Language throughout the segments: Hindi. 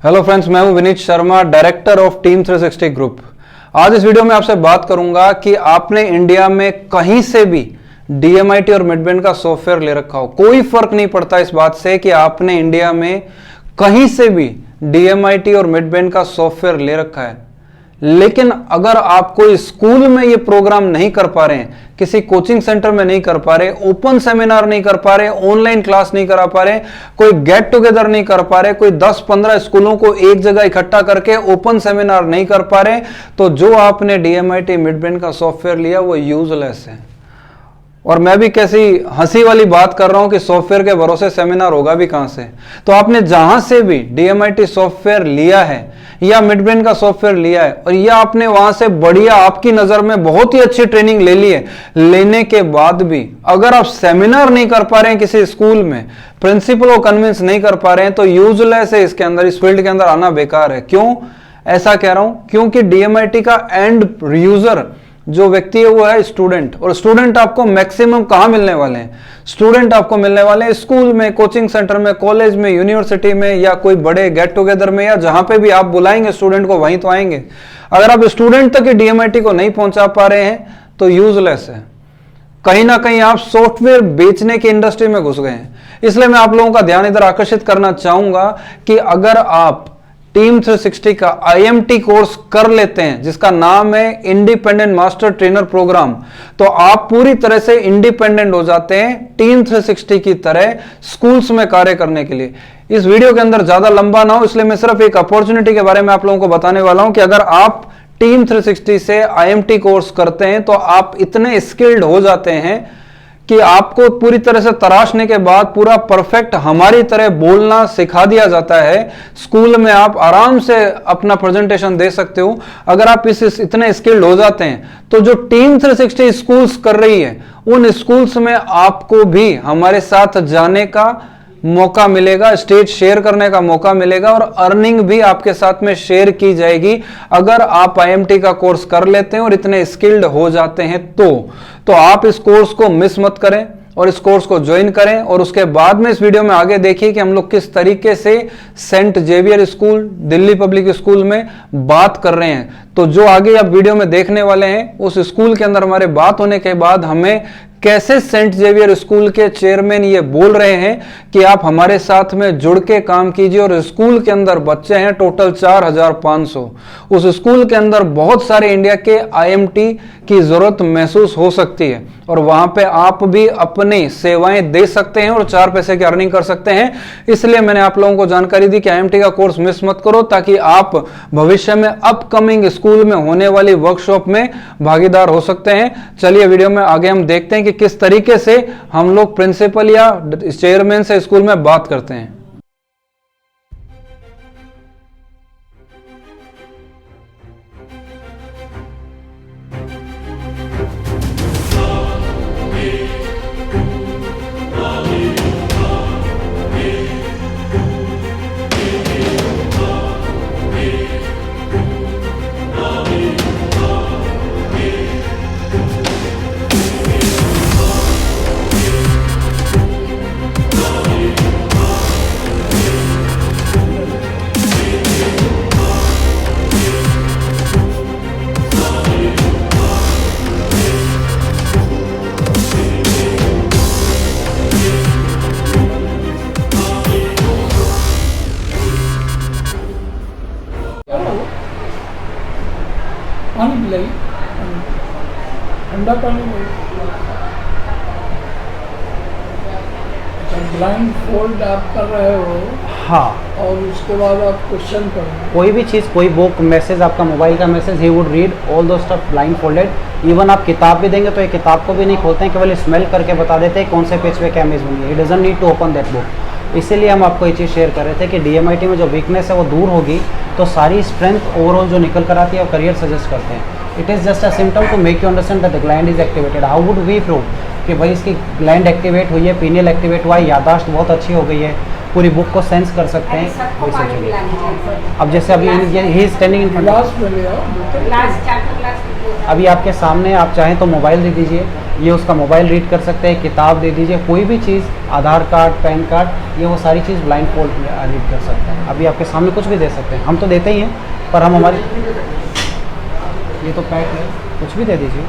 हेलो फ्रेंड्स, मैं हूं Vineet Sharma, director of team 360 group. आज इस वीडियो में आपसे बात करूंगा कि आपने इंडिया में कहीं से भी DMIT और मिडबैंड का सॉफ्टवेयर ले रखा हो, कोई फर्क नहीं पड़ता इस बात से कि आपने इंडिया में कहीं से भी DMIT और मिडबैंड का सॉफ्टवेयर ले रखा है, लेकिन अगर आप कोई स्कूल में ये प्रोग्राम नहीं कर पा रहे हैं, किसी कोचिंग सेंटर में नहीं कर पा रहे, ओपन सेमिनार नहीं कर पा रहे, ऑनलाइन क्लास नहीं करा पा रहे, कोई गेट टुगेदर नहीं कर पा रहे, कोई 10-15 स्कूलों को एक जगह इकट्ठा करके ओपन सेमिनार नहीं कर पा रहे, तो जो आपने DMIT मिडबैंड का सॉफ्टवेयर लिया वो यूजलेस है। और मैं भी कैसी हंसी वाली बात कर रहा हूं कि सॉफ्टवेयर के भरोसे सेमिनार होगा भी कहां से। तो आपने जहां से भी DMIT सॉफ्टवेयर लिया है या मिडबैंड का सॉफ्टवेयर लिया है और या आपने वहां से बढ़िया, आपकी नजर में बहुत ही अच्छी ट्रेनिंग ले ली है, लेने के बाद भी अगर आप सेमिनार नहीं कर पा रहे हैं किसी स्कूल में, प्रिंसिपल को कन्विंस नहीं कर पा रहे हैं, तो यूजलेस है। इसके अंदर, इस फील्ड के अंदर आना बेकार है। क्यों ऐसा कह रहा हूं? क्योंकि DMIT का एंड यूजर जो व्यक्ति है वो है स्टूडेंट, और स्टूडेंट आपको मैक्सिमम कहां मिलने वाले हैं? स्टूडेंट आपको मिलने वाले हैं स्कूल में, कोचिंग सेंटर में, कॉलेज में, यूनिवर्सिटी में, या कोई बड़े गेट टुगेदर में, या जहां पे भी आप बुलाएंगे स्टूडेंट को वहीं तो आएंगे। अगर आप स्टूडेंट तक DMIT को नहीं पहुंचा पा रहे हैं तो यूजलेस है। कहीं ना कहीं आप सॉफ्टवेयर बेचने की इंडस्ट्री में घुस गए हैं। इसलिए मैं आप लोगों का ध्यान इधर आकर्षित करना चाहूंगा कि अगर आप टीम 360 का IMT कोर्स कर लेते हैं, जिसका नाम है इंडिपेंडेंट मास्टर ट्रेनर प्रोग्राम, तो आप पूरी तरह से इंडिपेंडेंट हो जाते हैं टीम 360 की तरह स्कूल्स में कार्य करने के लिए। इस वीडियो के अंदर ज्यादा लंबा ना हो, इसलिए मैं सिर्फ एक अपॉर्चुनिटी के बारे में आप लोगों को बताने वाला हूं कि अगर आप टीम 360 से IMT कोर्स करते हैं तो आप इतने स्किल्ड हो जाते हैं कि आपको पूरी तरह से तराशने के बाद पूरा परफेक्ट हमारी तरह बोलना सिखा दिया जाता है। स्कूल में आप आराम से अपना प्रेजेंटेशन दे सकते हो। अगर आप इतने स्किल्ड हो जाते हैं तो जो टीम 360 स्कूल्स कर रही है, उन स्कूल्स में आपको भी हमारे साथ जाने का मौका मिलेगा, स्टेज शेयर करने का मौका मिलेगा, और अर्निंग भी आपके साथ में शेयर की जाएगी अगर आप IMT का कोर्स कर लेते हैं और इतने स्किल्ड हो जाते हैं। तो आप इस कोर्स को मिस मत करें और इस कोर्स को ज्वाइन करें। और उसके बाद में इस वीडियो में आगे देखिए कि हम लोग किस तरीके से Saint Xavier school, Delhi public school में बात कर रहे हैं। तो जो आगे आप वीडियो में देखने वाले हैं, उस स्कूल के अंदर हमारे बात होने के बाद हमें कैसे सेंट जेवियर स्कूल के चेयरमैन ये बोल रहे हैं कि आप हमारे साथ में जुड़ के काम कीजिए। और स्कूल के अंदर बच्चे हैं टोटल 4500। उस स्कूल के अंदर बहुत सारे इंडिया के IMT की जरूरत महसूस हो सकती है, और वहां पे आप भी अपनी सेवाएं दे सकते हैं और 4 पैसे की अर्निंग कर सकते हैं। इसलिए मैंने आप लोगों को जानकारी दी कि IMT का कोर्स मिस मत करो, ताकि आप भविष्य में अपकमिंग स्कूल में होने वाली वर्कशॉप में भागीदार हो सकते हैं। चलिए वीडियो में आगे हम देखते हैं कि किस तरीके से हम लोग प्रिंसिपल या चेयरमैन से स्कूल में बात करते हैं। पानी पिलाई, ठंडा पानी नहीं। ब्लाइंड फोल्ड आप कर रहे हो? हाँ। और उसके बाद आप क्वेश्चन करो, कोई भी चीज़, कोई बुक, मैसेज, आपका मोबाइल का message, he would read all दो स्टफ ब्लाइंड फोल्डेड। इवन आप किताब भी देंगे तो ये किताब को भी नहीं खोलते हैं, केवल स्मेल करके बता देते हैं कौन से पेज पे क्या इमेज बनी है। He doesn't need to open that book. इसीलिए हम आपको ये चीज़ शेयर कर रहे थे कि DMIT में जो वीकनेस है वो दूर होगी, तो सारी स्ट्रेंथ ओवरऑल जो निकल कर आती है वो करियर सजेस्ट करते हैं। It is just a symptom to make you understand that the gland is activated. How would we prove कि भाई इसकी ग्लैंड एक्टिवेट हुई है, पीनियल एक्टिवेट हुआ है, यादाश्त बहुत अच्छी हो गई है, पूरी बुक को सेंस कर सकते हैं। वही सोचिए। अब जैसे अभी ही स्टैंडिंग इन फ्रंट, अभी आपके सामने, आप चाहें तो मोबाइल दे दीजिए, ये उसका मोबाइल रीड कर सकते हैं, किताब दे दीजिए, कोई भी चीज़, आधार कार्ड, पैन कार्ड, ये वो सारी चीज़ ब्लाइंड फोल्ड रीड कर सकते हैं। अभी आपके सामने कुछ भी दे सकते हैं, हम तो देते ही हैं, पर हम हमारी ये तो पैक है, कुछ भी दे दीजिए।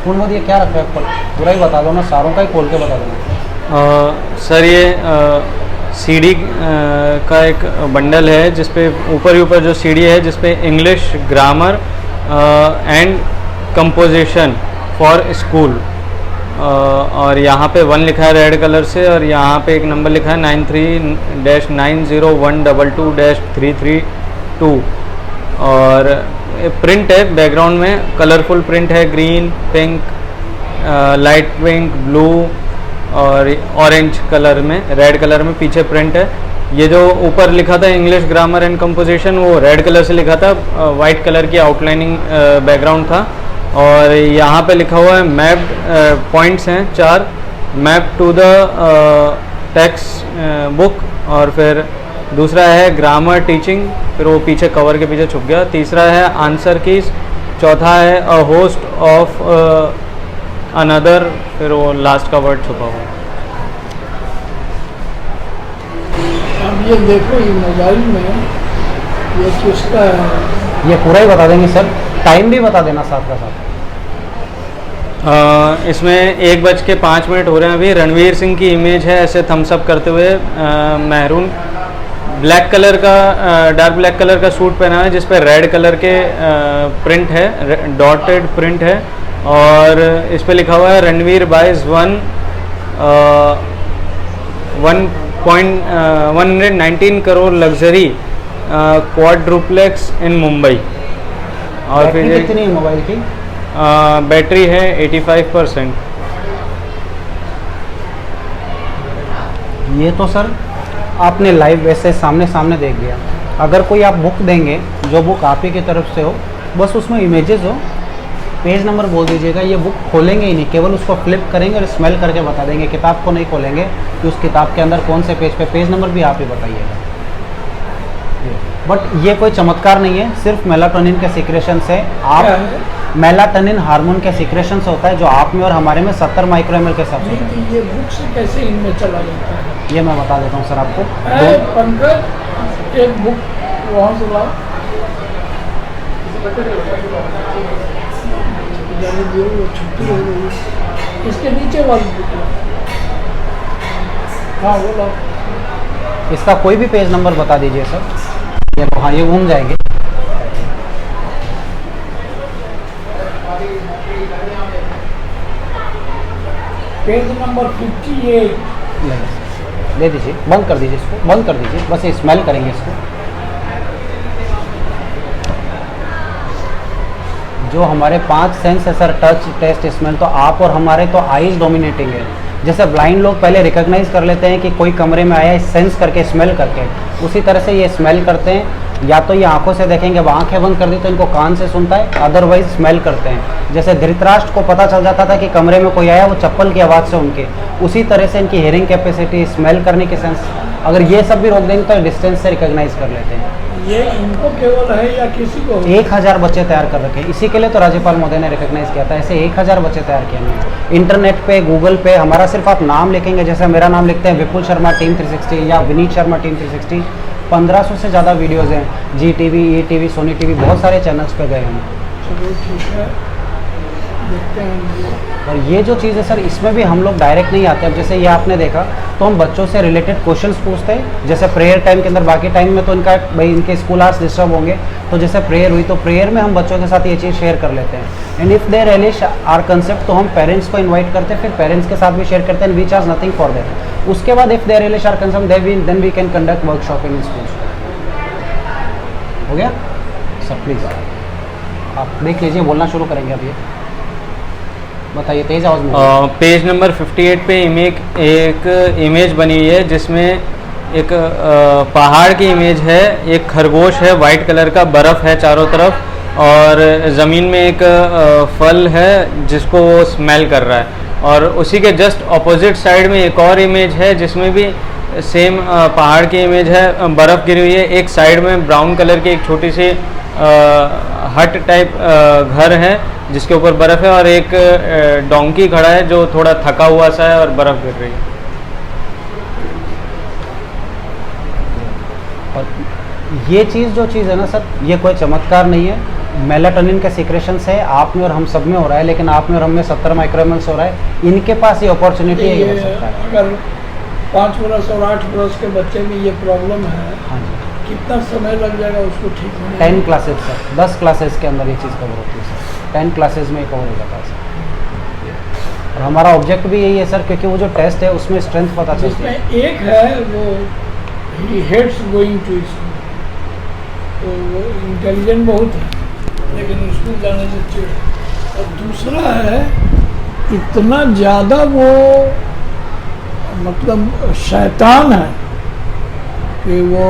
पूर्ण ये क्या रखा है ऊपर, पूरा ही बता दो ना, सारों का ही खोल के बता दो। सर ये सीडी का एक बंडल है जिसपे ऊपर ही ऊपर जो सीडी है जिसपे English grammar and composition for school, और यहाँ पे 1 लिखा है रेड कलर से, और यहाँ पे एक नंबर लिखा है 93-90122-332, और प्रिंट है बैकग्राउंड में, कलरफुल प्रिंट है, green, pink, light pink, blue और ऑरेंज कलर में, रेड कलर में पीछे प्रिंट है। ये जो ऊपर लिखा था इंग्लिश ग्रामर एंड कंपोजिशन वो रेड कलर से लिखा था, वाइट कलर की आउटलाइनिंग बैकग्राउंड था, और यहाँ पे लिखा हुआ है मैप्ड पॉइंट्स हैं 4, map to the textbook, और फिर दूसरा है ग्रामर टीचिंग, फिर वो पीछे कवर के पीछे छुप गया, तीसरा है आंसर कीज, चौथा है अ होस्ट ऑफ अनदर, फिर वो लास्ट का वर्ड छुपा हुआ है। अब ये देखो ये मोबाइल में ये किसका है, ये पूरा ही बता देंगे सर, टाइम भी बता देना साथ का साथ। इसमें 1:05 हो रहे हैं अभी। रणवीर सिंह की इमेज है ऐसे थम्स अप करते हुए, मैरून ब्लैक कलर का, डार्क ब्लैक कलर का सूट पहना है जिस पे रेड कलर के प्रिंट है, डॉटेड प्रिंट है, और इस पे लिखा हुआ है Ranveer buys 119 crore luxury quadruplex इन मुंबई। और फिर बैटरी कितनी है मोबाइल की? बैटरी है 85%। ये तो सर आपने लाइव वैसे सामने सामने देख लिया। अगर कोई आप बुक देंगे जो बुक आप ही की तरफ से हो, बस उसमें इमेजेस हो, पेज नंबर बोल दीजिएगा, ये बुक खोलेंगे ही नहीं, केवल उसको फ्लिप करेंगे और स्मेल करके बता देंगे, किताब को नहीं खोलेंगे कि उस किताब के अंदर कौन से पेज पे, पेज नंबर भी आप ही बताइएगा। बट ये कोई चमत्कार नहीं है, सिर्फ मेलाटोनिन के सीक्रेशन से आप, मेलाटोनिन हार्मोन के सीक्रेशन से होता है जो आप में और हमारे में 70 माइक्रो ml के हिसाब से होता है। ये बुक से कैसे इनमें चला जाता है? ये मैं बता देता हूँ सर आपको। पंकज एक बुक वहाँ से लाओ, वो छुट्टी हो गई, इसके नीचे वाली बुक लाओ। हाँ वो लाओ। इसका कोई भी पेज नंबर बता दीजिए सर। ये हाँ, ये घूम जाएंगे। पेज नंबर 58 दे दीजिए, बंद कर दीजिए इसको, बंद कर दीजिए, बस ये स्मेल करेंगे इसको। जो हमारे 5 सेंस है सर, टच, टेस्ट, स्मेल, तो आप और हमारे तो आईज डोमिनेटिंग है। जैसे ब्लाइंड लोग पहले रिकॉग्नाइज कर लेते हैं कि कोई कमरे में आया, सेंस करके, स्मेल करके, उसी तरह से ये स्मेल करते हैं। या तो ये आंखों से देखेंगे, अब आंखें बंद कर दी तो इनको कान से सुनता है, अदरवाइज स्मेल करते हैं। जैसे धृतराष्ट्र को पता चल जाता था कि कमरे में कोई आया, वो चप्पल की आवाज़ से उनके, उसी तरह से इनकी हियरिंग कैपेसिटी, स्मेल करने की सेंस, अगर ये सब भी रोक देंगे तो डिस्टेंस से रिकॉग्नाइज कर लेते हैं। ये इनको केवल है या किसी को? 1000 बच्चे तैयार कर रखे हैं, इसी के लिए तो राज्यपाल महोदय ने रिकॉग्नाइज किया था। ऐसे 1000 बच्चे तैयार किए हैं। इंटरनेट पे, गूगल पे हमारा सिर्फ आप नाम लिखेंगे, जैसे मेरा नाम लिखते हैं विपुल शर्मा टीम 360 या विनीत शर्मा टीम 360, 1500 से ज़्यादा वीडियोज़ हैं। जी टीवी, ई टीवी, सोनी टीवी, बहुत सारे चैनल्स पे गए हैं। चलो ठीक है, देखते हैं। और ये जो चीज़ है सर, इसमें भी हम लोग डायरेक्ट नहीं आते। अब जैसे ये आपने देखा तो हम बच्चों से रिलेटेड क्वेश्चंस पूछते हैं, जैसे प्रेयर टाइम के अंदर, बाकी टाइम में तो इनका भाई इनके स्कूल आवर्स डिस्टर्ब होंगे, तो जैसे प्रेयर हुई तो प्रेयर में हम बच्चों के साथ ये चीज़ शेयर कर लेते हैं। And if they realise our concept, तो हम पेरेंट्स को इन्वाइट करते हैं, फिर पेरेंट्स के साथ भी शेयर करते हैं, we charge nothing for that. उसके बाद if they realise our concept then we can conduct workshop in school. हो गया सर? प्लीज़ आप देख लीजिए, बोलना शुरू करेंगे अभी। बताइए तेज आवाज़ में। पेज नंबर 58 पे एक इमेज बनी हुई है जिसमें एक पहाड़ की इमेज है, एक खरगोश है, वाइट कलर का, बर्फ़ है चारों तरफ, और ज़मीन में एक फल है जिसको वो स्मेल कर रहा है। और उसी के जस्ट ऑपोजिट साइड में एक और इमेज है जिसमें भी सेम पहाड़ की इमेज है, बर्फ़ गिरी हुई है। एक साइड में ब्राउन कलर की एक छोटी सी हट टाइप घर है जिसके ऊपर बर्फ़ है, और एक डोंकी खड़ा है जो थोड़ा थका हुआ सा है और बर्फ़ गिर रही है। और ये चीज़ जो चीज़ है ना सर, ये कोई चमत्कार नहीं है। मेलाटोनिन के सीक्रेशन से आप में और हम सब में हो रहा है, लेकिन आप में और हम में 70 माइक्रोएमएल्स हो रहा है। इनके पास ये अपॉर्चुनिटी है, ये हो सकता है। अगर 5 बरस और 8 बरस के बच्चे में ये प्रॉब्लम है, हाँ जी, कितना समय लग जाएगा उसको ठीक होने में? 10 क्लासेज सर, 10 क्लासेज के अंदर ये चीज़ कवर होती है सर। 10 क्लासेज में कवर हो जाता है सर। और हमारा ऑब्जेक्ट भी यही है सर, क्योंकि वो जो टेस्ट है उसमें स्ट्रेंथ पता चलती है। जिसमें एक है वो he hates going to school, तो वो इंटेलिजेंट बहुत है लेकिन स्कूल जाने से चिढ़। और दूसरा है इतना ज़्यादा वो मतलब शैतान है कि वो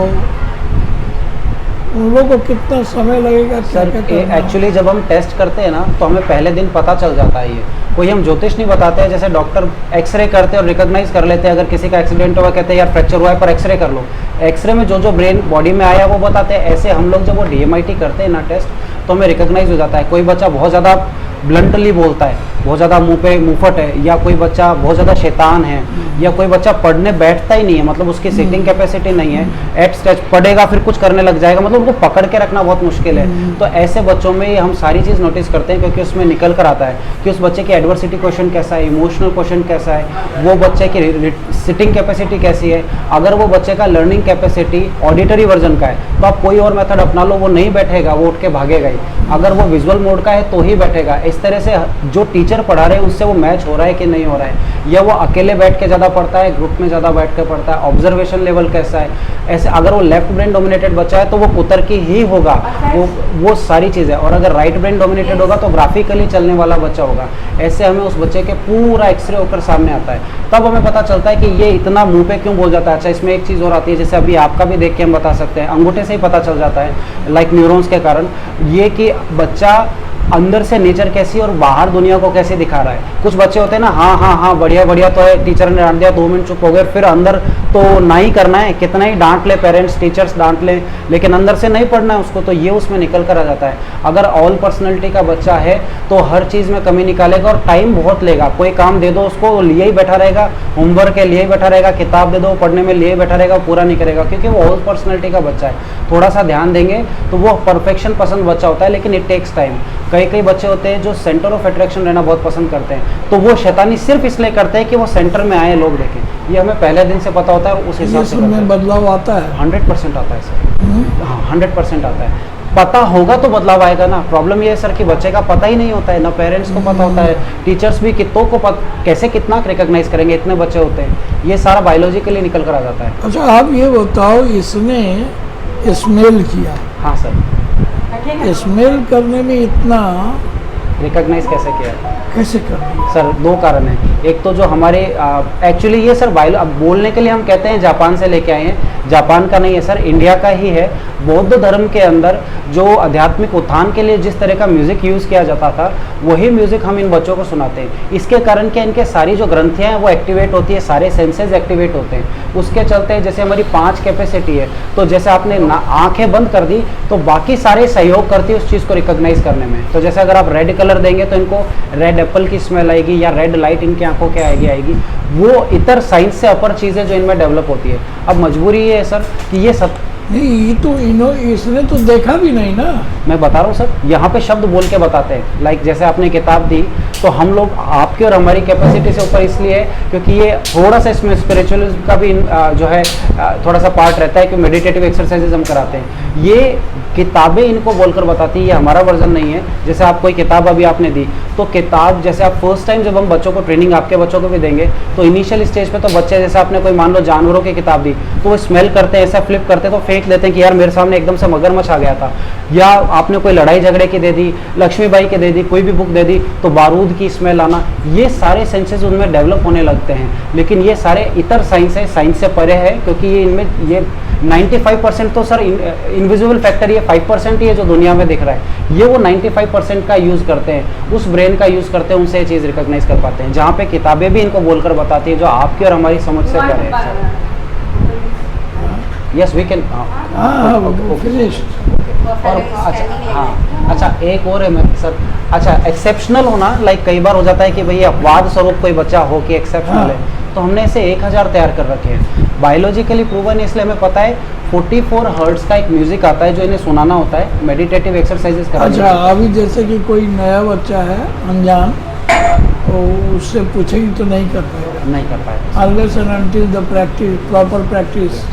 उन लोगों को कितना समय लगेगा सर क्या करना। एक्चुअली जब हम टेस्ट करते हैं ना तो हमें पहले दिन पता चल जाता है। ये कोई हम ज्योतिष नहीं बताते हैं, जैसे डॉक्टर एक्सरे करते हैं और रिकॉग्नाइज कर लेते हैं। अगर किसी का एक्सीडेंट हुआ कहते हैं यार फ्रैक्चर हुआ है पर एक्सरे कर लो, एक्सरे में जो जो ब्रेन बॉडी में आया वो बताते हैं। ऐसे हम लोग जब वो DMIT करते हैं ना टेस्ट, तो हमें रिकॉग्नाइज हो जाता है। कोई बच्चा बहुत ज़्यादा ब्लंटली बोलता है, बहुत ज़्यादा मुंह पे मुंहफट है, या कोई बच्चा बहुत ज़्यादा शैतान है, या कोई बच्चा पढ़ने बैठता ही नहीं है, मतलब उसकी सिटिंग कैपेसिटी नहीं है, एट स्टेज पढ़ेगा फिर कुछ करने लग जाएगा, मतलब उनको पकड़ के रखना बहुत मुश्किल है। तो ऐसे बच्चों में हम सारी चीज़ नोटिस करते हैं, क्योंकि उसमें निकल कर आता है कि उस बच्चे की एडवर्सिटी क्वेश्चन कैसा है, इमोशनल क्वेश्चन कैसा है, वो बच्चे की सिटिंग कैपेसिटी कैसी है। अगर वो बच्चे का लर्निंग कैपेसिटी ऑडिटरी वर्जन का है तो आप कोई और मेथड अपना लो, वो नहीं बैठेगा, वो उठ के भागेगा ही। अगर वो विजुअल मोड का है तो ही बैठेगा। इस तरह से जो टीचर पढ़ा रहे हैं उससे वो मैच हो रहा है कि नहीं हो रहा है, या वो अकेले बैठ के ज़्यादा पढ़ता है, ग्रुप में ज़्यादा बैठ के पढ़ता है, ऑब्जर्वेशन लेवल कैसा है। ऐसे अगर वो लेफ्ट ब्रेन डोमिनेटेड बच्चा है तो वो कुतर की ही होगा, वो सारी चीज़ें। और अगर राइट ब्रेन डोमिनेटेड होगा तो ग्राफिकली चलने वाला बच्चा होगा। ऐसे हमें उस बच्चे के पूरा एक्सरे होकर सामने आता है, तब हमें पता चलता है कि ये इतना मुंह पे क्यों बोल जाता है। अच्छा, इसमें एक चीज़ और आती है, जैसे अभी आपका भी देख के हम बता सकते हैं, अंगूठे से ही पता चल जाता है, लाइक न्यूरॉन्स के कारण, ये कि बच्चा अंदर से नेचर कैसी और बाहर दुनिया को कैसे दिखा रहा है। कुछ बच्चे होते हैं ना, हाँ हाँ हाँ बढ़िया बढ़िया तो है, टीचर ने डांट दिया 2 मिनट चुप हो गए, फिर अंदर तो ना ही करना है, कितना ही डांट ले पेरेंट्स टीचर्स डांट ले, लेकिन अंदर से नहीं पढ़ना है उसको, तो ये उसमें निकल कर आ जाता है। अगर ऑल पर्सनैलिटी का बच्चा है तो हर चीज़ में कमी निकालेगा और टाइम बहुत लेगा। कोई काम दे दो उसको, लिए ही बैठा रहेगा, होमवर्क के लिए ही बैठा रहेगा, किताब दे दो पढ़ने में लिए ही बैठा रहेगा, पूरा नहीं करेगा, क्योंकि वो ऑल पर्सनैलिटी का बच्चा है। थोड़ा सा ध्यान देंगे तो वो परफेक्शन पसंद बच्चा होता है, लेकिन इट टेक्स टाइम। कई बच्चे होते हैं जो सेंटर ऑफ अट्रैक्शन रहना बहुत पसंद करते हैं, तो वो शैतानी सिर्फ इसलिए करते हैं कि वो सेंटर में आए, लोग देखें। ये हमें पहले दिन से पता होता है और उस हिसाब से में बदलाव आता है। 100% आता है सर, हाँ 100% आता है। पता होगा तो बदलाव आएगा ना। प्रॉब्लम ये है सर कि बच्चे का पता ही नहीं होता है, ना पेरेंट्स को पता होता है, टीचर्स भी कितनों को कैसे कितना रिकॉग्नाइज करेंगे, इतने बच्चे होते हैं। ये सारा बायोलॉजिकली निकल कर आ जाता है। अच्छा, आप ये बताओ, इसने स्मेल किया, हाँ सर, स्मेल करने में इतना रिकॉग्नाइज कैसे किया? कैसे कर दिया? सर 2 कारण हैं। एक तो जो हमारे एक्चुअली ये सर अब बोलने के लिए हम कहते हैं जापान से लेके आए हैं, जापान का नहीं है सर, इंडिया का ही है। बौद्ध धर्म के अंदर जो आध्यात्मिक उत्थान के लिए जिस तरह का म्यूज़िक यूज़ किया जाता था, वही म्यूज़िक हम इन बच्चों को सुनाते हैं। इसके कारण क्या, इनके सारी जो ग्रंथियाँ हैं वो एक्टिवेट होती है, सारे सेंसेस एक्टिवेट होते हैं। उसके चलते जैसे हमारी 5 कैपेसिटी है, तो जैसे आपने आंखें बंद कर दी तो बाकी सारे सहयोग करती है उस चीज़ को रिकॉग्नाइज करने में। तो जैसे अगर आप रेड कलर देंगे तो इनको रेड एप्पल की स्मेल आएगी, या रेड लाइट इनकी आंखों के आएगी। वो इतर साइंस से अपर चीज़ें जो इनमें डेवलप होती है। अब मजबूरी ये है सर कि ये सब नहीं, ये तो इसने तो देखा भी नहीं ना। मैं बता रहा हूँ सर, यहाँ पे शब्द बोल के बताते हैं। लाइक जैसे आपने किताब दी तो हम लोग आपकी और हमारी कैपेसिटी से ऊपर इसलिए है क्योंकि ये थोड़ा सा इसमें स्पिरिचुअलिज्म का भी जो है थोड़ा सा पार्ट रहता है कि मेडिटेटिव एक्सरसाइजेज हम कराते हैं। ये किताबें इनको बोलकर बताती है, ये हमारा वर्जन नहीं है। जैसे आप कोई किताब अभी आपने दी तो किताब जैसे आप फर्स्ट टाइम जब हम बच्चों को ट्रेनिंग आपके बच्चों को भी देंगे तो इनिशियल स्टेज पे तो बच्चे, जैसे आपने कोई मान लो जानवरों की किताब दी तो वो स्मेल करते हैं, ऐसा फ्लिप करते तो फेंक देते हैं कि यार मेरे सामने एकदम से मगरमच्छ आ गया था। या आपने कोई लड़ाई झगड़े की दे दी, लक्ष्मीबाई की दे दी, कोई भी बुक दे दी तो बारूद की स्मेल आना, ये सारे सेंसेस उनमें डेवलप होने लगते हैं। लेकिन ये सारे इतर साइंस है, साइंस से परे है, क्योंकि ये इनमें ये 95% तो सर इनविजिबल फैक्टर ये 5% ही है जो दुनिया में दिख रहा है, ये वो 95% का यूज़ करते हैं, उस ब्रेन का यूज़ करते हैं, उनसे ये चीज़ रिकॉग्नाइज कर पाते हैं, जहाँ पे किताबें भी इनको बोलकर बताती है जो आपकी और हमारी समझ से परे है सर। यस वी कैन, और अच्छा एक और है मैं सर, अच्छा एक्सेप्शनल होना, लाइक कई बार हो जाता है कि भाई अपवाद स्वरूप कोई बच्चा हो कि एक्सेप्शनल है, तो हमने इसे 1000 तैयार कर रखे हैं, बायोलॉजिकली प्रूवन है, इसलिए हमें पता है 44 हर्ट्ज का एक म्यूजिक आता है जो इन्हें सुनाना होता है, मेडिटेटिव एक्सरसाइजेस कराने। अच्छा, अभी जैसे कि कोई नया बच्चा है अनजान, तो उससे पूछेंगे तो नहीं कर पाएगा, नहीं कर पाए unless and until the practice, proper practice.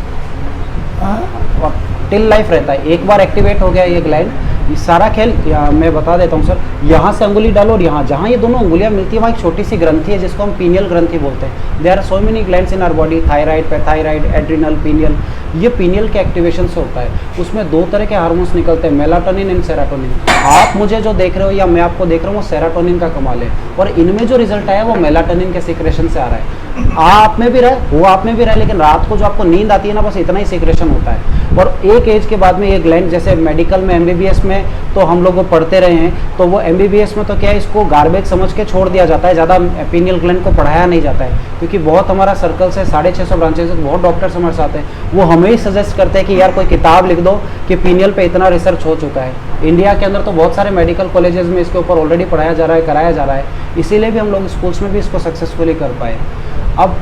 Till life रहता है, एक बार एक्टिवेट हो गया ये ग्लैंड, ये सारा खेल मैं बता देता हूँ सर, यहाँ से अंगुली डालो और यहाँ जहाँ ये दोनों अंगुलियाँ मिलती है वहाँ एक छोटी सी ग्रंथि है जिसको हम पीनियल ग्रंथि बोलते हैं। There are so many glands in our body, thyroid, parathyroid, adrenal, pineal. ये पीनियल के एक्टिवेशन से होता है, उसमें 2 तरह के हार्मोन्स निकलते हैं, मेलाटोनिन एंड सेरोटोनिन। आप मुझे जो देख रहे हो या मैं आपको देख रहा हूँ वो सेरोटोनिन का कमाल है, और इनमें जो रिजल्ट आया वो मेलाटोनिन के सीक्रेशन से आ रहा है। आप में भी रहा, वो आप में भी रहा, लेकिन रात को जो आपको नींद आती है ना, बस इतना ही सीक्रेशन होता है। और एक एज के बाद में ये ग्लैंड, जैसे मेडिकल में MBBS में तो हम लोग वो पढ़ते रहे हैं, तो वो MBBS में तो क्या है, इसको गार्बेज समझ के छोड़ दिया जाता है, ज़्यादा पीनियल ग्लैंड को पढ़ाया नहीं जाता है, क्योंकि बहुत हमारा सर्कल से 650 ब्रांचेस, बहुत डॉक्टर्स हमारे साथ हैं, वो हमें ही सजेस्ट करते हैं कि यार कोई किताब लिख दो कि पीनियल पे इतना रिसर्च हो चुका है। इंडिया के अंदर तो बहुत सारे मेडिकल कॉलेजेस में इसके ऊपर ऑलरेडी पढ़ाया जा रहा है, कराया जा रहा है, इसीलिए भी हम लोग स्कूल्स में भी इसको सक्सेसफुली कर पाए। अब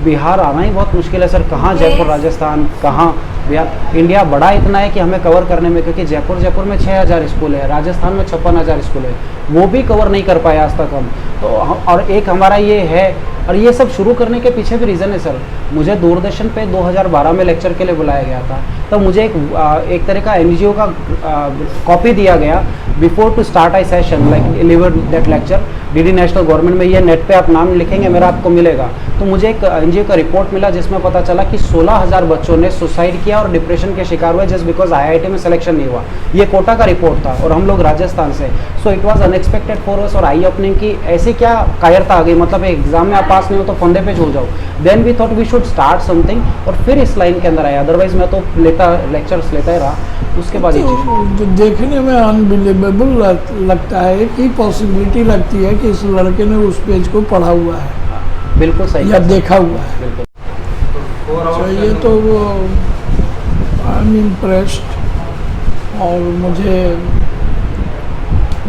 बिहार आना ही बहुत मुश्किल है सर, कहाँ जयपुर, राजस्थान, कहाँ बिहार। इंडिया बड़ा इतना है कि हमें कवर करने में, क्योंकि जयपुर में 6000 स्कूल है, राजस्थान में 56,000 स्कूल है, वो भी कवर नहीं कर पाए आज तक हम तो। और एक हमारा ये है, और ये सब शुरू करने के पीछे भी रीज़न है सर। मुझे दूरदर्शन पे 2012 में लेक्चर के लिए बुलाया गया था, तब मुझे एक तरह का NGO का कॉपी दिया गया, before to start I session like deliver that lecture, DD national government में, ये नेट पे आप नाम लिखेंगे मेरा, आपको मिलेगा। तो मुझे एक NGO का रिपोर्ट मिला जिसमें पता चला कि 16,000 बच्चों ने सुसाइड किया और डिप्रेशन के शिकार हुए जस्ट बिकॉज IIT में सिलेक्शन नहीं हुआ। ये कोटा का रिपोर्ट था, और हम लोग राजस्थान से, so it was unexpected for us, और आई ओपनिंग की ऐसी क्या कायरता आ गई, मतलब एग्जाम में आप पास नहीं हो तो फंदे पे झूल जाओ। Then we thought we should start something, और फिर इस लाइन के अंदर आया, अदरवाइज मैं तो लेक्चर्स लेता ही रहा। उसके बाद तो देखने में अनबिलीवेबल लगता है कि पॉसिबिलिटी लगती है कि इस लड़के ने उस पेज को पढ़ा हुआ है, बिल्कुल सही या देखा हुआ है। बिल्कुल। चाहिए तो वो आई एम इम्प्रेस्ड, और मुझे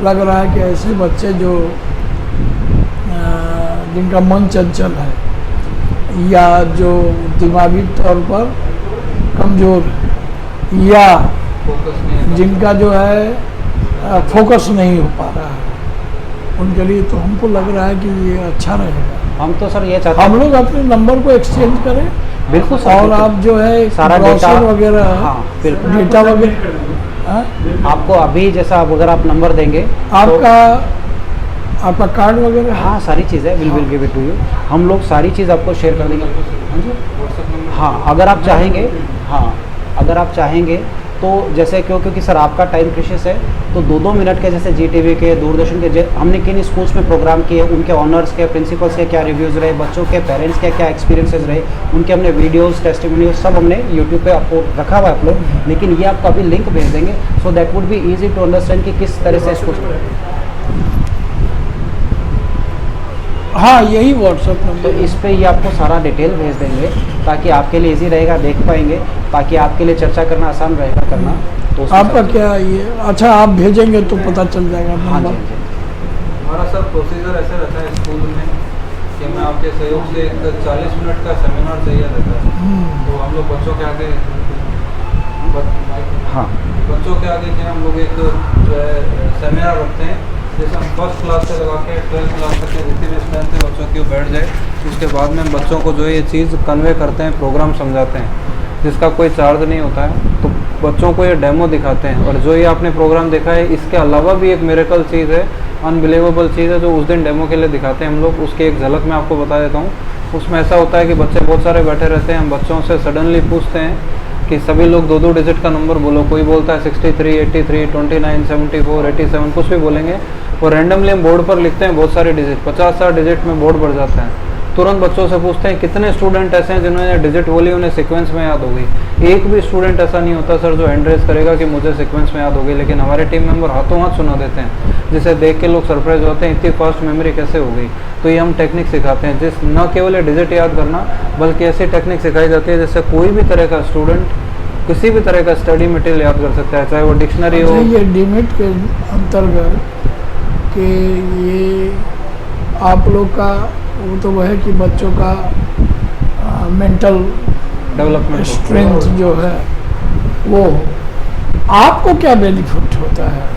लग रहा है कि ऐसे बच्चे जो जिनका मन चंचल है, या जो दिमागी तौर पर कमज़ोर है, या जिनका जो है फोकस नहीं हो पा रहा है, उनके लिए तो हमको लग रहा है कि ये अच्छा रहेगा। हम तो सर ये चाहते हम लोग अपने नंबर को एक्सचेंज करें, बिल्कुल सर, और बिल्कुल। आप जो है सारा डेटा वगैरह, हाँ बिल्कुल, डेटा वगैरह, हाँ? आपको अभी जैसा अगर आप नंबर देंगे आपका कार्ड वगैरह, हाँ सारी चीज़ें will give it to you, हम लोग सारी चीज़ आपको शेयर कर देंगे। हाँ जी, हाँ अगर आप चाहेंगे, हाँ अगर आप चाहेंगे तो जैसे क्योंकि सर आपका टाइम प्रेशियस है, तो 2-2 मिनट के जैसे GTV के, दूरदर्शन के, हमने किन स्कूल्स में प्रोग्राम किए, उनके ऑनर्स के, प्रिंसिपल्स के क्या रिव्यूज़ रहे, बच्चों के पेरेंट्स के क्या एक्सपीरियंसेस रहे, उनके हमने वीडियोस, टेस्टिमोनियल्स सब हमने यूट्यूब पे आपको रखा हुआ है अपलोड, लेकिन ये आपको अभी लिंक भेज देंगे, so that would be easy to understand कि किस तरह से इसको। हाँ यही व्हाट्सएप तो नंबर। इस पे ये आपको सारा डिटेल भेज देंगे, ताकि आपके लिए इजी रहेगा, देख पाएंगे, ताकि आपके लिए चर्चा करना आसान रहेगा करना। तो आपका क्या ये, अच्छा आप भेजेंगे तो पता चल जाएगा हाँ जी, नंबर। हमारा सर प्रोसीजर ऐसे रहता है स्कूल में कि मैं आपके सहयोग से एक 40 मिनट का सेमिनार चाहिए रहता है, तो हम लोग बच्चों के आगे हाँ बच्चों के आगे क्या हम लोग एक जो है सेमिनार रखते हैं, जैसे हम फर्स्ट क्लास से लगा के 12th क्लास तक के जितने भी स्ट्रेंथ है बच्चों की बैठ जाए, उसके बाद में हम बच्चों को जो है ये चीज़ कन्वे करते हैं, प्रोग्राम समझाते हैं, जिसका कोई चार्ज नहीं होता है। तो बच्चों को ये डेमो दिखाते हैं, और जो ये आपने प्रोग्राम देखा है इसके अलावा भी एक मिरेकल चीज़ है, अनबिलीवेबल चीज़ है, जो उस दिन डेमो के लिए दिखाते हैं हम लोग। उसकी एक झलक मैं आपको बता देता हूँ। उसमें ऐसा होता है कि बच्चे बहुत सारे बैठे रहते हैं, हम बच्चों से सडनली पूछते हैं कि सभी लोग 2-2 डिजिट का नंबर बोलो। कोई बोलता है 63, 83, 29, 74, 87, कुछ भी बोलेंगे, और रैंडमली हम बोर्ड पर लिखते हैं बहुत सारे डिजिट, 50-60 डिजिट में बोर्ड भर जाता है। तुरंत बच्चों से पूछते हैं कितने स्टूडेंट ऐसे हैं जिन्होंने डिजिट बोली, उन्हें सीक्वेंस में याद होगी। एक भी स्टूडेंट ऐसा नहीं होता सर जो हैंड रेस करेगा कि मुझे सीक्वेंस में याद होगी, लेकिन हमारे टीम मेंबर हाथों हाथ सुना देते हैं, जिसे देख के लोग सरप्राइज होते हैं इतनी फास्ट मेमोरी कैसे हो गई। तो ये हम टेक्निक सिखाते हैं, जिस न केवल डिजिट याद करना बल्कि ऐसी टेक्निक सिखाई जाती है जिससे कोई भी तरह का स्टूडेंट किसी भी तरह का स्टडी मटेरियल याद कर सकता है, चाहे वो डिक्शनरी हो। ये डीमेट के अंतर्गत कि ये आप लोग का वो तो वह है कि बच्चों का मेंटल डेवलपमेंट स्ट्रेंथ जो है वो आपको क्या बेनिफिट होता है,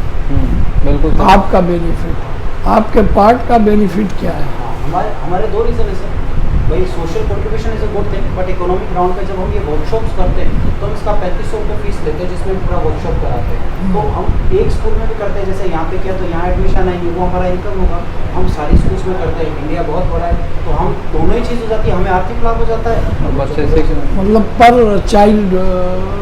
बिल्कुल सर। आपका बेनिफिट, आपके पार्ट का बेनिफिट क्या है? हमारे दो रीज़न है सर। भाई social contribution is a good thing, but economic ground पे जब हम ये वर्कशॉप्स करते हैं तो हम इसका 3500 रुपये फीस लेते हैं, जिसमें पूरा वर्कशॉप कराते हैं। तो हम एक स्कूल में भी करते हैं, जैसे यहाँ पे किया तो यहाँ एडमिशन आएंगे, वो हमारा इनकम होगा। हम सारी स्कूल्स में करते हैं, इंडिया बहुत बड़ा है, तो हम दोनों ही चीज़ हो जाती है, हमें आर्थिक लाभ हो जाता है। और बच्चे सीख मतलब पर चाइल्ड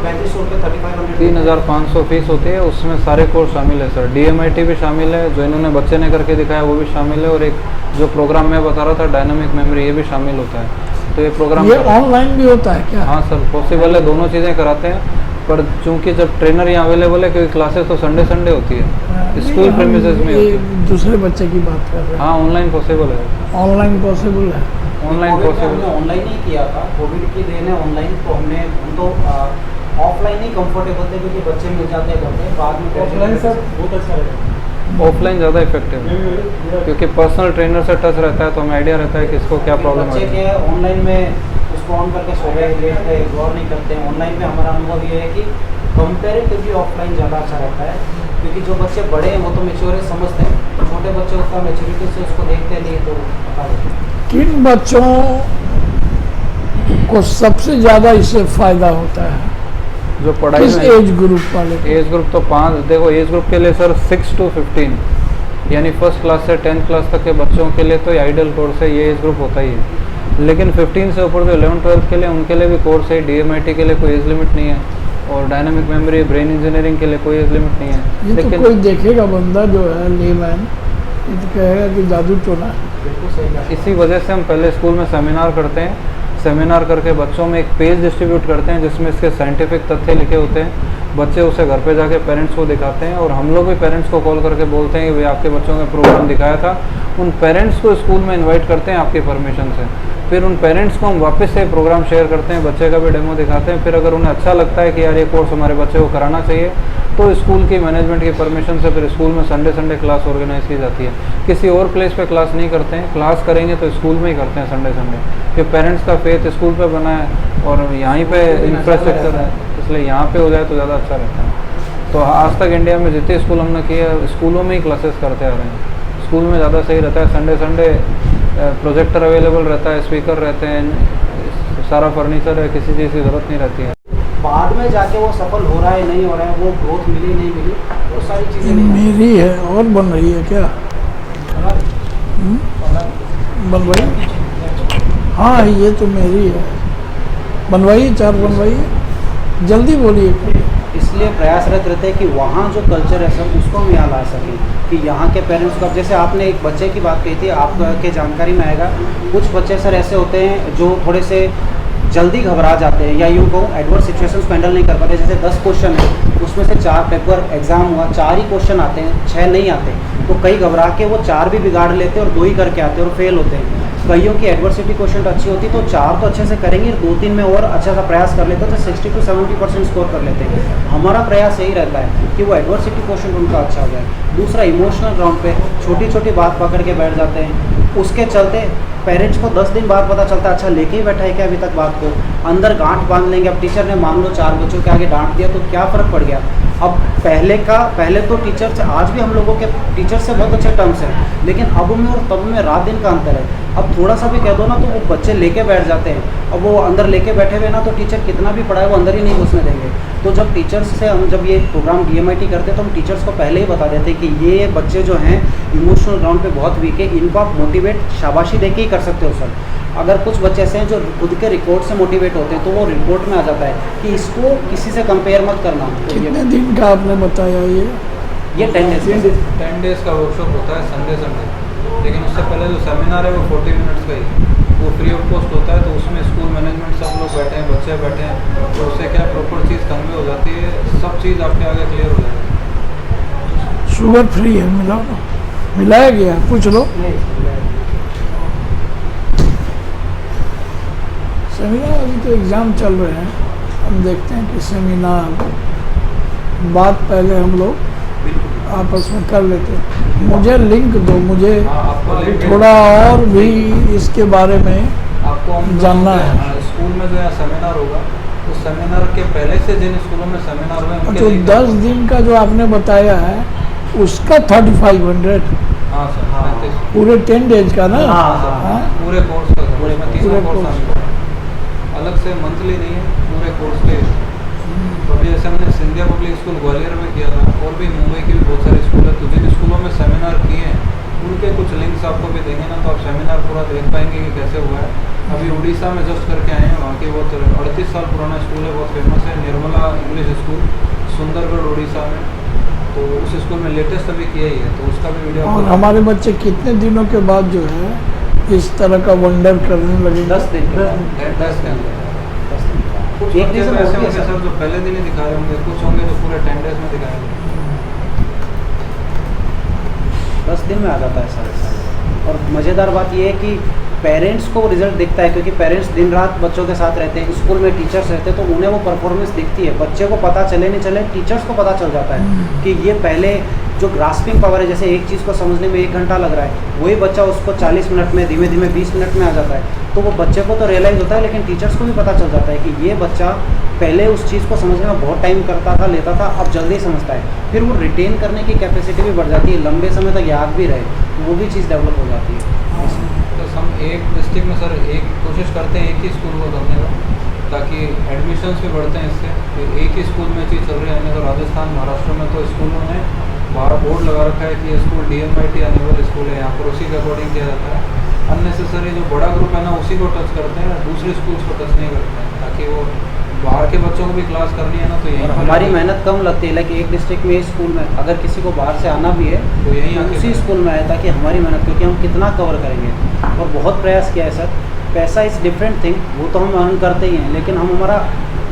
3500 रुपये 3500 3500 फीस होती है, उसमें सारे कोर्स शामिल है सर। DMIT भी शामिल है, जो इन्होंने बच्चे ने करके दिखाया वो भी शामिल है, और एक जो प्रोग्राम मैं बता रहा था डायनामिक मेमोरी, ये भी शामिल होता है। तो ये प्रोग्राम ये ऑनलाइन भी होता है क्या? हाँ सर, पॉसिबल है, दोनों चीज़ें कराते हैं। पर चूंकि जब ट्रेनर यहाँ अवेलेबल है, क्योंकि क्लासेस तो संडे होती है स्कूल प्रेमिसेस में होती है। दूसरे बच्चे की बात कर रहे हैं। हाँ ऑनलाइन पॉसिबल है, ऑनलाइन पॉसिबल है। ऑनलाइन पॉसिबल है। ऑनलाइन ही किया था, कोविड की देन है ऑनलाइन, तो हम तो ऑफलाइन ही कंफर्टेबल थे, क्योंकि बच्चे मिल जाते हैं घर में। बाद में ऑफलाइन सर बहुत अच्छा रहेगा, ऑफलाइन ज़्यादा इफेक्टिव है, क्योंकि पर्सनल ट्रेनर से टच रहता है, तो हमें आइडिया रहता है कि इसको क्या प्रॉब्लम बच्चे है। के ऑनलाइन में उसको ऑन करके सो गए, लेट गए, गौर नहीं करते हैं। ऑनलाइन में हमारा अनुभव ये है कि कंपेरेटिवली ऑफलाइन ज़्यादा अच्छा रहता है, क्योंकि जो बच्चे बड़े हैं वो तो मेच्योर है, समझते हैं, तो छोटे बच्चे उसका मेच्योरिटी से उसको देखते नहीं, तो बता देते हैं। किन बच्चों को सबसे ज़्यादा इससे फायदा होता है? जो पढ़ाई किस में एज ग्रुप वाले? एज ग्रुप तो 5, देखो एज ग्रुप के लिए सर 6 to 15, यानी फर्स्ट क्लास से 10th क्लास तक के बच्चों के लिए तो आइडियल कोर्स है, ये एज ग्रुप होता ही है। लेकिन 15 से ऊपर जो 11th-12th के लिए, उनके लिए भी कोर्स है। DMIT के लिए कोई एज लिमिट नहीं है, और डायनामिक मेमोरी, ब्रेन इंजीनियरिंग के लिए कोई एज लिमिट नहीं है। ये तो कोई देखेगा बंदा जो है लेमैन, ये तो कहेगा कि जादू टोना है। बिल्कुल सही बात। इसी वजह से हम पहले स्कूल में सेमिनार करते हैं, सेमिनार करके बच्चों में एक पेज डिस्ट्रीब्यूट करते हैं जिसमें इसके साइंटिफिक तथ्य लिखे होते हैं। बच्चे उसे घर पे जाके पेरेंट्स को दिखाते हैं, और हम लोग भी पेरेंट्स को कॉल करके बोलते हैं कि भाई आपके बच्चों ने प्रोग्राम दिखाया था। उन पेरेंट्स को स्कूल में इनवाइट करते हैं आपकी परमिशन से, फिर उन पेरेंट्स को हम वापस से प्रोग्राम शेयर करते हैं, बच्चे का भी डेमो दिखाते हैं। फिर अगर उन्हें अच्छा लगता है कि यार ये कोर्स हमारे बच्चे को कराना चाहिए, तो स्कूल की मैनेजमेंट की परमिशन से फिर स्कूल में संडे क्लास ऑर्गेनाइज की जाती है। किसी और प्लेस पे क्लास नहीं करते हैं, क्लास करेंगे तो स्कूल में ही करते हैं संडे, कि पेरेंट्स का फेथ स्कूल पे बना है और यहीं पे इंफ्रास्ट्रक्चर है, इसलिए यहाँ पे हो जाए तो ज़्यादा अच्छा रहता है। तो आज तक इंडिया में जितने स्कूल हमने किए, स्कूलों में ही क्लासेस करते आ रहे हैं। स्कूल में ज़्यादा सही रहता है। संडे प्रोजेक्टर अवेलेबल रहता है, स्पीकर रहते हैं, सारा फर्नीचर है, किसी चीज़ की ज़रूरत नहीं रहती है। बाद में जाके वो सफल हो रहा है नहीं हो रहा है, वो ग्रोथ मिली नहीं मिली, वो सारी चीज़ें मेरी है और बन रही है क्या? बनवाई? हाँ ये तो मेरी है, बनवाइए, 4 बनवाइए, जल्दी बोलिए। इसलिए प्रयासरत रहते हैं कि वहाँ जो कल्चर है सब उसको हम यहाँ ला सकें, कि यहाँ के पेरेंट्स का, जैसे आपने एक बच्चे की बात कही थी, आपके जानकारी में आएगा, कुछ बच्चे सर ऐसे होते हैं जो थोड़े से जल्दी घबरा जाते हैं, या यूँ कहूँ एडवर्स सिचुएशंस को हैंडल नहीं कर पाते। जैसे 10 क्वेश्चन है, उसमें से 4 पेपर एग्जाम हुआ, 4 ही क्वेश्चन आते हैं, 6 नहीं आते, तो कई घबरा के वो 4 भी बिगाड़ लेते हैं और 2 ही करके आते हैं और फेल होते हैं। कईयों की एडवर्सिटी क्वेश्चन अच्छी होती तो 4 तो अच्छे से करेंगे, 2-3 में और अच्छा सा प्रयास कर लेते तो 60 to 70% स्कोर कर लेते हैं। हमारा प्रयास यही रहता है कि वो एडवर्सिटी क्वेश्चन उनका अच्छा हो जाए। दूसरा, इमोशनल ग्राउंड पे छोटी छोटी बात पकड़ के बैठ जाते हैं, उसके चलते पेरेंट्स को 10 दिन बाद पता चलता है अच्छा लेके ही बैठा है क्या अभी तक बात को, अंदर गांठ बांध लेंगे। अब टीचर ने मान लो 4 बच्चों के आगे डांट दिया तो क्या फ़र्क पड़ गया। अब पहले तो टीचर से, आज भी हम लोगों के टीचर से बहुत अच्छे टर्म्स हैं, लेकिन अब में और तब में रात दिन का अंतर है। अब थोड़ा सा भी कह दो ना तो वो बच्चे लेके बैठ जाते हैं। अब वो अंदर लेके बैठे हुए ना तो टीचर कितना भी पढ़ाए वो अंदर ही नहीं घुसने देंगे। तो जब टीचर्स से हम जब ये प्रोग्राम DMIT करते हैं तो हम टीचर्स को पहले ही बता देते हैं कि ये बच्चे जो हैं इमोशनल ग्राउंड पे बहुत वीक है, इनको आप मोटिवेट शाबाशी दे के ही कर सकते हो सर। अगर कुछ बच्चे ऐसे हैं जो खुद के रिकॉर्ड से मोटिवेट होते हैं तो वो रिपोर्ट में आ जाता है कि इसको किसी से कंपेयर मत करना। कितने दिन का आपने बताया ये 10 डेज़ का वर्कशॉप होता है संडे, लेकिन उससे पहले जो सेमिनार है वो 40 मिनट्स का ही, वो फ्री ऑफ कॉस्ट होता है। तो उसमें स्कूल मैनेजमेंट सब लोग बैठे हैं, बच्चे बैठे हैं, तो उससे क्या चीज़ आपके आगे क्लियर हो जाएगी। शुगर फ्री है, मिलाओ ना, मिलाया गया, पूछ लो। सेमिनार अभी तो एग्ज़ाम चल रहे हैं, हम देखते हैं कि सेमिनार बात पहले हम लोग आपस में कर लेते हैं। मुझे लिंक दो, मुझे थोड़ा और भी इसके बारे में आपको हम जानना है। स्कूल में जो है सेमिनार होगा, उस सेमिनार के पहले से जिन स्कूलों में सेमिनार हुए उनके जो लिए 10 दिन का जो आपने बताया है उसका 3500, हाँ सर, 35 पूरे 10 डेज का ना? हाँ। पूरे कोर्स का सर, उसमें तीसरा पूरे कोर्स कोर्स हमको है। अलग से मंथली नहीं है, पूरे कोर्स के। तो अभी जैसे हमने सिंधिया पब्लिक स्कूल ग्वालियर में किया था, और भी मुंबई के भी बहुत सारे स्कूल है, तो जिन स्कूलों में सेमिनार किए हैं उनके कुछ लिंक्स आपको भी देंगे ना, तो आप सेमिनार पूरा देख पाएंगे कि कैसे हुआ है। अभी उड़ीसा में जस्ट करके आए हैं, वहाँ की बहुत 38 साल पुराना स्कूल है, बहुत फेमस है, निर्मला इंग्लिश स्कूल, सुंदरगढ़ उड़ीसा में। तो उस स्कूल में लेटेस्ट अभी किया ही है, तो उसका भी वीडियो और हमारे बच्चे कितने दिनों के बाद जो है इस तरह का वंडर करने लगे? 10 दिन के बाद। 10 के अंदर कुछ एक बच्चे रीज़न तो ऐसे होती है होंगे सर। सर जो पहले दिन ही दिखा रहे होंगे, कुछ होंगे जो पूरे 10 डेज में दिखाएंगे। 10 दिन में आ जाता है सर। और मज़ेदार बात ये है कि पेरेंट्स को रिजल्ट दिखता है, क्योंकि पेरेंट्स दिन रात बच्चों के साथ रहते हैं, स्कूल में टीचर्स रहते हैं, तो उन्हें वो परफॉर्मेंस दिखती है। बच्चे को पता चले नहीं चले, टीचर्स को पता चल जाता है कि ये पहले जो ग्रास्पिंग पावर है, जैसे एक चीज़ को समझने में 1 घंटा लग रहा है, वही बच्चा उसको 40 मिनट में, धीमे धीमे 20 मिनट में आ जाता है। तो वो बच्चे को तो रियलाइज़ होता है, लेकिन टीचर्स को भी पता चल जाता है कि ये बच्चा पहले उस चीज़ को समझने में बहुत टाइम करता था, लेता था, अब जल्दी समझता है। फिर वो रिटेन करने की कैपेसिटी भी बढ़ जाती है, लंबे समय तक याद भी रहे, तो वो भी चीज़ डेवलप हो जाती है। तो हम एक डिस्ट्रिक्ट में सर एक कोशिश करते हैं एक ही स्कूल को करने का, ताकि एडमिशन्स भी बढ़ते हैं इससे। तो एक ही स्कूल में चीज़ चल रही है, तो राजस्थान महाराष्ट्र में तो स्कूलों में बाहर बोर्ड लगा रखा है कि ये स्कूल DMIT अनेबल स्कूल है, यहाँ पर उसी के अकॉर्डिंग किया जाता है। अननेसेसरी जो बड़ा ग्रुप है ना उसी को टच करते हैं, दूसरे स्कूल्स को टच नहीं करते हैं, ताकि वो बाहर के बच्चों को भी क्लास करनी है ना, तो यही और हमारी मेहनत कम लगती है। लाइक एक डिस्ट्रिक्ट में, एक स्कूल में अगर किसी को बाहर से आना भी है तो यहीं आके उसी स्कूल में आए, ताकि हमारी मेहनत, क्योंकि हम कितना कवर करेंगे। और बहुत प्रयास किया है सर। पैसा इज़ डिफरेंट थिंग, वो तो हम अर्न करते ही हैं, लेकिन हम हमारा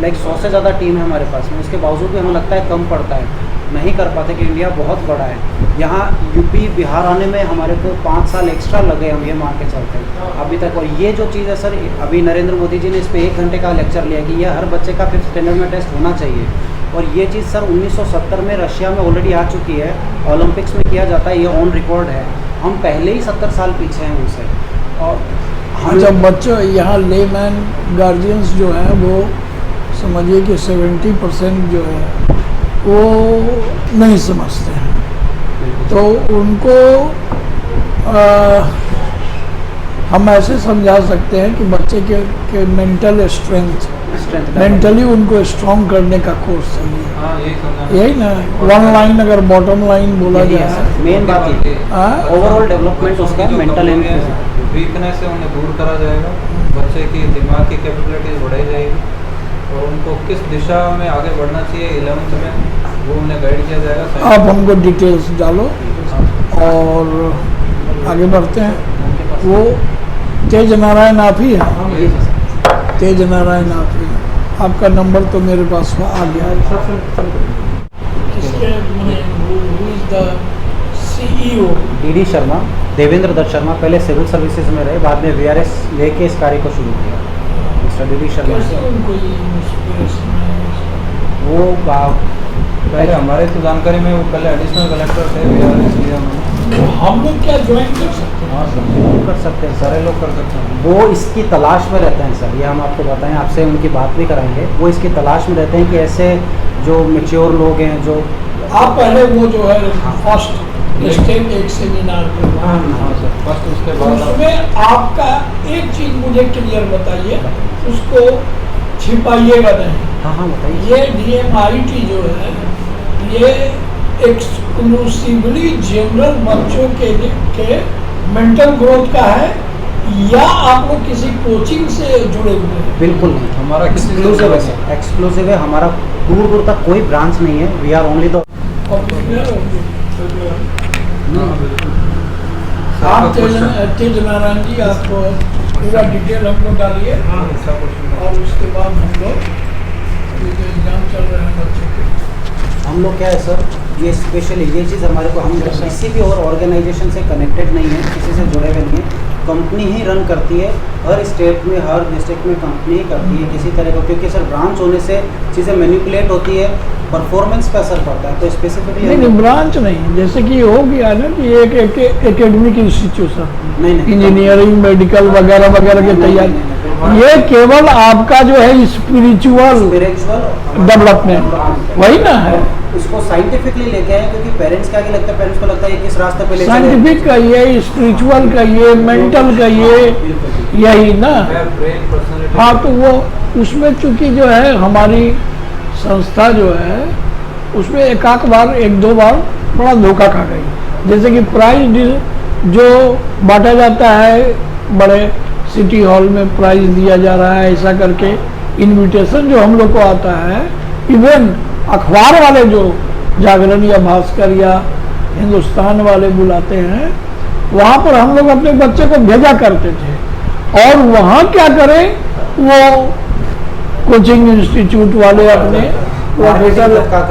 100 से ज़्यादा टीम है हमारे पास में, उसके बावजूद भी हमें लगता है कम पड़ता है, नहीं कर पाते, कि इंडिया बहुत बड़ा है। यहाँ यूपी बिहार आने में हमारे को 5 साल एक्स्ट्रा लगे, हम ये मान के चलते हैं अभी तक। और ये जो चीज़ है सर, अभी नरेंद्र मोदी जी ने इस पर 1 घंटे का लेक्चर लिया कि यह हर बच्चे का 5th स्टैंडर्ड में टेस्ट होना चाहिए। और ये चीज़ सर 1970 में रशिया में ऑलरेडी आ चुकी है, ओलंपिक्स में किया जाता है, ये ऑन रिकॉर्ड है। हम पहले ही 70 साल पीछे हैं उनसे। और हम जब बच्चों यहाँ लेमैन गार्जियंस जो हैं वो समझिए कि 70% जो है वो नहीं समझते हैं, तो उनको हम ऐसे समझा सकते हैं कि बच्चे के मेंटल स्ट्रेंथ, मेंटली उनको स्ट्रॉन्ग करने का कोर्स चाहिए। हाँ यही समझा, यही ना, 1 लाइन अगर बॉटम लाइन बोला यही है जाए, सर, मेन बात ये ओवरऑल डेवलपमेंट उसका मेंटल एंड फिजिकल। वीकनेस है उन्हें दूर करा जाएगा, बच्चे की दिमाग की कैपेबिलिटीज बढ़ाई जाएगी, और उनको किस दिशा में आगे बढ़ना चाहिए 11th में वो उन्हें गाइड किया जाएगा। आप हमको डिटेल्स डालो और आगे बढ़ते हैं। वो तेज नारायण आप ही हैं? तेज नारायण आप ही हैं। आपका नंबर तो मेरे पास आ गया। CEO DD शर्मा, देवेंद्र दत्त शर्मा, पहले सिविल सर्विसेज में रहे, बाद में VRS लेके इस कार्य को शुरू किया। मिस्टर DD शर्मा वो पहले हमारे तो जानकारी में वो पहले एडिशनल कलेक्टर थे VRS में। हम लोग क्या ज्वाइन कर सकते हैं? हाँ सर, वो कर सकते हैं, सारे लोग कर सकते हैं। वो इसकी तलाश में रहते हैं सर, ये हम आपको बताएं, आपसे उनकी बात भी कराएंगे। वो इसकी तलाश में रहते हैं कि ऐसे जो मेच्योर लोग हैं, जो आप पहले वो जो है फर्स्ट स्टेप एक सेमिनार करवा, हाँ सर, फर्स्ट उसके बाद उसमें आपका एक चीज मुझे क्लियर बताइए, उसको छिपाइएगा नहीं। हाँ हाँ बताइए। ये DMIT जो है ये एक्सक्लूसिवली जनरल बच्चों के मेंटल ग्रोथ का है, या आप लोग किसी कोचिंग से जुड़े हुए हैं? बिल्कुल नहीं, हमारा किसी एक्सक्लूसिव है सर, एक्सक्लूसिव है। हमारा दूर दूर तक कोई ब्रांच नहीं है। वी आर ओनली द आप तेज नारायण जी, आपको पूरा डिटेल हमको डालिए, और उसके बाद हम लोग ये जो एग्जाम चल रहे हैं बच्चों के हम लोग क्या है सर, ये स्पेशली ये चीज़ हमारे को, हम किसी भी और ऑर्गेनाइजेशन से कनेक्टेड नहीं है, किसी से जुड़े हुए नहीं है, कंपनी ही रन करती है। हर स्टेट में, हर डिस्ट्रिक्ट में कंपनी ही करती है किसी तरह का, क्योंकि सर ब्रांच होने से चीज़ें मैनिपुलेट होती है, परफॉर्मेंस पे असर पड़ता है। तो स्पेसिफिकली नहीं, ब्रांच नहीं, जैसे कि हो गया ना कि एक एकेडमिक इंस्टीट्यूशन, नहीं इंजीनियरिंग, मेडिकल वगैरह वगैरह की तैयारी, ये केवल आपका जो है स्पिरिचुअल डेवलपमेंट वही ना है। उसको साइंटिफिकली लेके आए, क्योंकि पेरेंट्स क्या लगता है, पेरेंट्स को लगता है किस रास्ते पे ले चले। साइंटिफिक कहिए, स्पिरिचुअल कहिए, मेंटल कहिए, यही ना। हाँ, तो वो उसमें चूंकि जो है हमारी संस्था जो है उसमें एक बार, एक दो बार बड़ा धोखा खा गई। जैसे कि प्राइज जो बांटा जाता है, बड़े सिटी हॉल में प्राइज दिया जा रहा है, ऐसा करके इनविटेशन जो हम लोग को आता है, इवन अखबार वाले जो जागरण या भास्कर या हिंदुस्तान वाले बुलाते हैं, वहाँ पर हम लोग अपने बच्चे को भेजा करते थे। और वहाँ क्या करें, वो कोचिंग इंस्टीट्यूट वाले अपने प्रोफेसर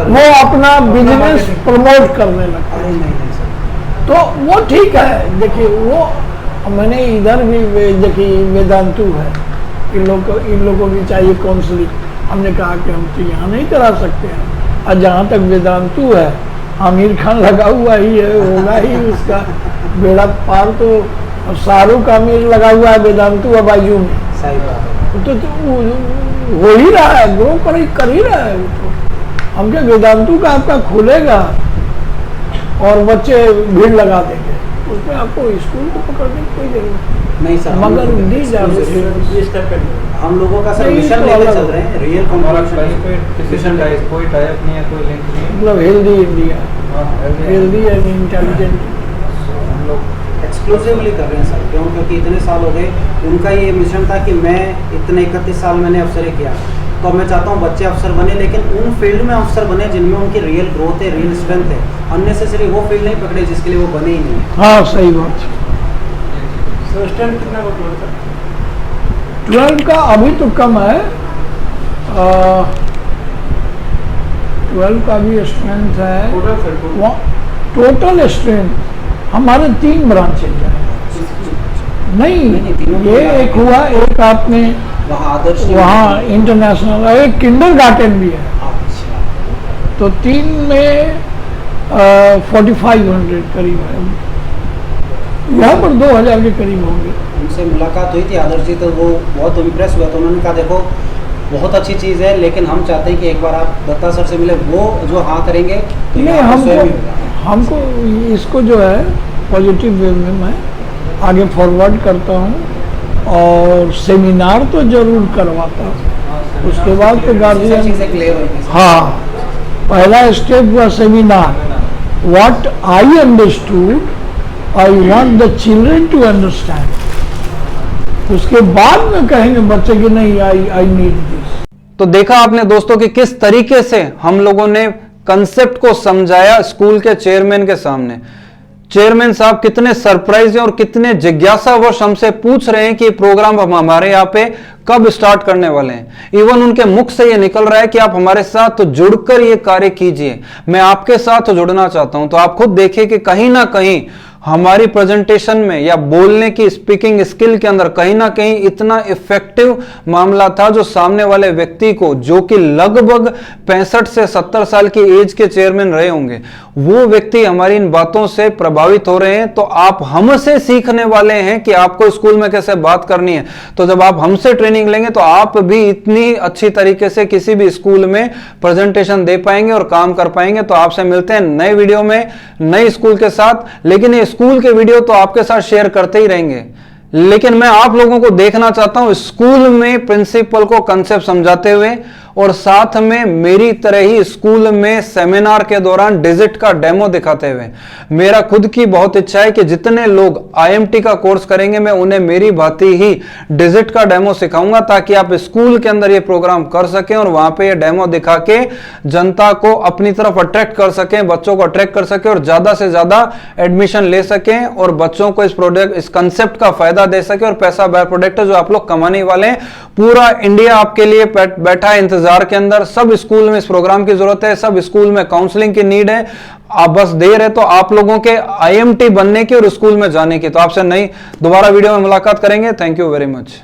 वो अपना बिजनेस प्रमोट करने लगते हैं। तो वो ठीक है। देखिए, वो मैंने इधर भी देखिए वेदांतु है, इन लोगों की चाहिए काउंसलिंग। हमने कहा कि हम तो यहाँ नहीं करा सकते हैं, और जहाँ तक वेदांतु है, आमिर खान लगा हुआ ही है, होगा ही उसका बेड़ा पार। तो शाहरुख आमिर लगा हुआ है वेदांतु और बाजू में, सही बात है। तो हो ही रहा है, ग्रो कर ही रहा है। तो हम क्या वेदांतु का आपका खुलेगा और बच्चे भीड़ लगा देंगे, उसमें आपको स्कूल को पकड़ने की कोई जरूरत नहीं सर। मगर हम लोगों का सर नहीं, मिशन तो लेके अलग चल रहे हैं, रियल कॉम्पिटिशन। कोई टाइप नहीं है, कोई लिंक नहीं है। मतलब healthy India, healthy and intelligent हम लोग एक्सक्लूसिवली कर रहे हैं सर। क्यों? क्योंकि इतने साल हो गए, उनका ये मिशन था कि मैं इतने 31 साल मैंने अफसरें किया, तो मैं चाहता हूँ बच्चे अफसर बने, लेकिन उन फील्ड में अफसर बने जिनमें उनकी रियल ग्रोथ है, रियल स्ट्रेंथ है। अननेसेसरी वो फील्ड नहीं पकड़े जिसके लिए वो बने ही नहीं है। हाँ, सही बात। कितना 12 का अभी तो कम है, 12 का भी स्ट्रेंथ है। टोटल स्ट्रेंथ हमारे 3 ब्रांचेज हैं। नहीं, ये एक हुआ, एक आपने वहाँ इंटरनेशनल, एक किंडरगार्टन भी है। तो 3 में 4500 करीब है, यहाँ पर 2000 के करीब होंगे। उनसे मुलाकात हुई थी आदर्श जी, तो वो बहुत इम्प्रेस हुआ। तो उन्होंने कहा देखो बहुत अच्छी चीज़ है, लेकिन हम चाहते हैं कि एक बार आप दत्ता सर से मिले, वो जो हाँ करेंगे तो नहीं, हमको इसको जो है पॉजिटिव वे में मैं आगे फॉरवर्ड करता हूँ, और सेमिनार तो जरूर करवाता हूँ। उसके बाद तो गार्जियन, हाँ, पहला स्टेप हुआ seminar, what I understood, I want the children to understand. उसके बाद में कहेंगे बच्चे की नहीं, आई नीड दिस। तो देखा आपने दोस्तों कि किस तरीके से हम लोगों ने कंसेप्ट को समझाया स्कूल के चेयरमैन के सामने। चेयरमैन साहब कितने सरप्राइज हैं और कितने जिज्ञासावश हमसे पूछ रहे हैं कि ये प्रोग्राम हम हमारे यहाँ पे कब स्टार्ट करने वाले हैं। इवन उनके मुख से ये निकल रहा है कि आप हमारे साथ तो जुड़कर ये कार्य कीजिए, मैं आपके साथ जुड़ना चाहता हूं। तो आप खुद देखिए कि कहीं ना कहीं हमारी प्रेजेंटेशन में या बोलने की स्पीकिंग स्किल के अंदर कहीं ना कहीं इतना इफेक्टिव मामला था, जो सामने वाले व्यक्ति को, जो कि लगभग 65 से 70 साल की एज के चेयरमैन रहे होंगे, वो व्यक्ति हमारी इन बातों से प्रभावित हो रहे हैं। तो आप हमसे सीखने वाले हैं कि आपको स्कूल में कैसे बात करनी है। तो जब आप हमसे ट्रेनिंग लेंगे तो आप भी इतनी अच्छी तरीके से किसी भी स्कूल में प्रेजेंटेशन दे पाएंगे और काम कर पाएंगे। तो आपसे मिलते हैं नए वीडियो में नए स्कूल के साथ। लेकिन ये स्कूल के वीडियो तो आपके साथ शेयर करते ही रहेंगे, लेकिन मैं आप लोगों को देखना चाहता हूं स्कूल में प्रिंसिपल को कंसेप्ट समझाते हुए, और साथ में मेरी तरह ही स्कूल में सेमिनार के दौरान डिजिट का डेमो दिखाते हुए। मेरा खुद की बहुत इच्छा है कि जितने लोग आईएमटी का कोर्स करेंगे मैं उन्हें मेरी भांति ही डिजिट का डेमो सिखाऊंगा, ताकि आप स्कूल के अंदर ये प्रोग्राम कर सकें और वहां पे ये डेमो दिखा के जनता को अपनी तरफ अट्रैक्ट कर सकें, बच्चों को अट्रैक्ट कर सकें और ज्यादा से ज्यादा एडमिशन ले सकें और बच्चों को इस कंसेप्ट का फायदा दे सके और पैसा बाय प्रोडक्ट जो आप लोग कमाने वाले हैं। पूरा इंडिया आपके लिए बैठा है इंतजार 2000 के अंदर सब स्कूल में इस प्रोग्राम की जरूरत है, सब स्कूल में काउंसलिंग की नीड है। आप बस देर है तो आप लोगों के IMT बनने की और स्कूल में जाने की। तो आपसे नई दोबारा वीडियो में मुलाकात करेंगे। Thank you very much.